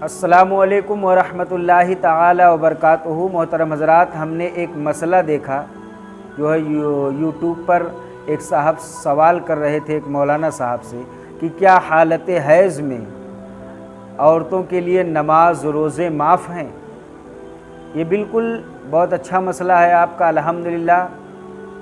अस्सलामुअलैकुम वरहमतुल्लाहि ताला वबरकातुहू। मोहतरम हज़रात, हमने एक मसला देखा जो है यूट्यूब पर एक साहब सवाल कर रहे थे एक मौलाना साहब से कि क्या हालत हैज़ में औरतों के लिए नमाज रोज़े माफ़ हैं। ये बिल्कुल बहुत अच्छा मसला है आपका, अल्हम्दुलिल्लाह।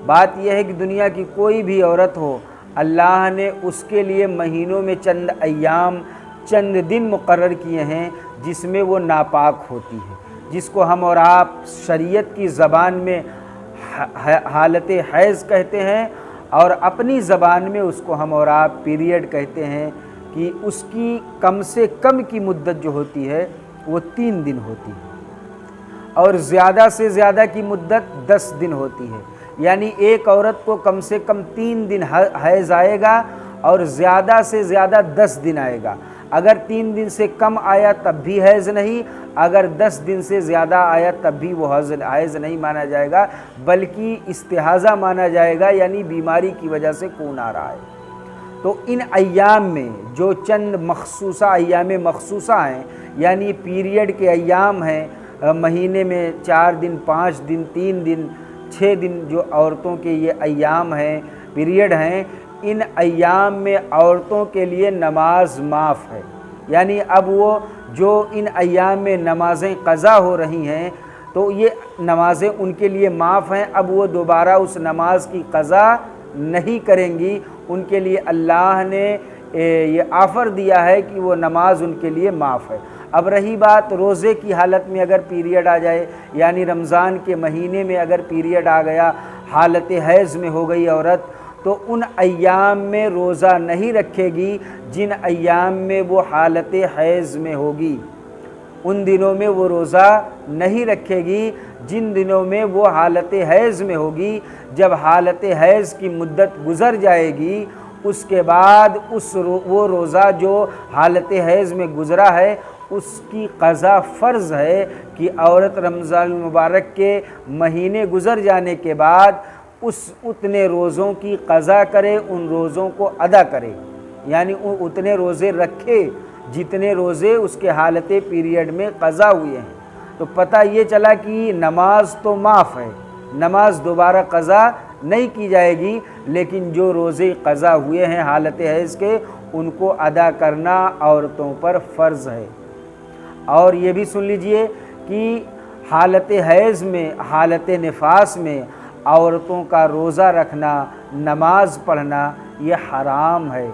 बात यह है कि दुनिया की कोई भी औरत हो, अल्लाह ने उसके लिए महीनों में चंद अय्याम, चंद दिन मुकर्रर किए हैं जिसमें वो नापाक होती है, जिसको हम और आप शरीयत की ज़बान में हालत हैज़ कहते हैं और अपनी ज़बान में उसको हम और आप पीरियड कहते हैं। कि उसकी कम से कम की मुद्दत जो होती है वो 3 दिन होती है और ज़्यादा से ज़्यादा की मुद्दत 10 दिन होती है। यानी एक औरत को कम से कम 3 दिन हैज़ आएगा और ज़्यादा से ज़्यादा 10 दिन आएगा। अगर 3 दिन से कम आया तब भी हैज़ नहीं, अगर 10 दिन से ज़्यादा आया तब भी वो हैज़ नहीं माना जाएगा, बल्कि इस्तिहाज़ा माना जाएगा, यानी बीमारी की वजह से खून आ रहा है। तो इन अय्याम में जो चंद मखसूसा अय्याम मखसूसा हैं, यानी पीरियड के अय्याम हैं, महीने में 4 दिन, 5 दिन, 3 दिन, 6 दिन जो औरतों के ये अय्याम हैं, पीरियड हैं, इन अय्याम में औरतों के लिए नमाज माफ़ है। यानी अब वो जो इन अय्याम में नमाज़ें क़ज़ा हो रही हैं तो ये नमाज़ें उनके लिए माफ़ हैं। अब वो दोबारा उस नमाज की क़ज़ा नहीं करेंगी। उनके लिए अल्लाह ने ये ऑफ़र दिया है कि वो नमाज उनके लिए माफ़ है। अब रही बात रोज़े की हालत में अगर पीरियड आ जाए, यानी रमज़ान के महीने में अगर पीरियड आ गया, हालत हैज़ में हो गई औरत, तो उन अय्याम में रोज़ा नहीं रखेगी जिन अय्याम में वो हालत हैज़ में होगी। उन दिनों में वो रोज़ा नहीं रखेगी जिन दिनों में वो हालत हैज़ में होगी। जब हालत हैज़ की मुद्दत गुज़र जाएगी उसके बाद वो रोज़ा जो हालत हैज़ में गुज़रा है उसकी क़ज़ा फ़र्ज़ है कि औरत रमज़ान मुबारक के महीने गुज़र जाने के बाद उतने रोज़ों की क़ज़ा करे, उन रोज़ों को अदा करे, यानी उतने रोज़े रखे जितने रोज़े उसके हालत पीरियड में क़ज़ा हुए हैं। तो पता ये चला कि नमाज तो माफ़ है, नमाज दोबारा क़ज़ा नहीं की जाएगी, लेकिन जो रोज़े क़ज़ा हुए हैं हालत हैज़ के उनको अदा करना औरतों पर फ़र्ज़ है। और ये भी सुन लीजिए कि हालत हैज़ में, हालत निफास में औरतों का रोज़ा रखना, नमाज पढ़ना ये हराम है।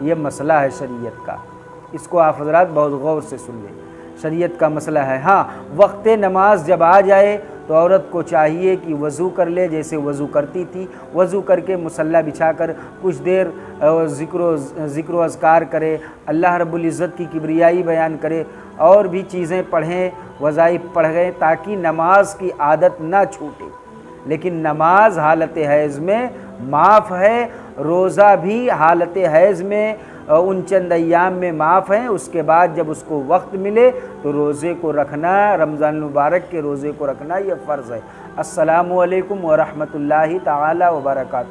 ये मसला है शरीयत का, इसको आप हज़रात बहुत गौर से सुन लें। शरीयत का मसला है। हाँ, वक्त नमाज जब आ जाए तो औरत को चाहिए कि वज़ू कर ले, जैसे वज़ू करती थी। वज़ू करके मुसल्ला बिछाकर कुछ देर ज़िक्र अज़कार करे, अल्लाह रब्बुल इज़्ज़त की किब्रियाई बयान करे और भी चीज़ें पढ़ें, वज़ाइफ पढ़ें, ताकि नमाज की आदत ना छूटे। लेकिन नमाज हालत हैज़ में माफ़ है, रोज़ा भी हालत हैज़ में उन चंद अय्याम में माफ़ हैं। उसके बाद जब उसको वक्त मिले तो रोज़े को रखना, रमज़ान मुबारक के रोज़े को रखना ये फ़र्ज़ है। अस्सलामु अलैकुम व रहमतुल्लाहि ताला व बरकातुहू।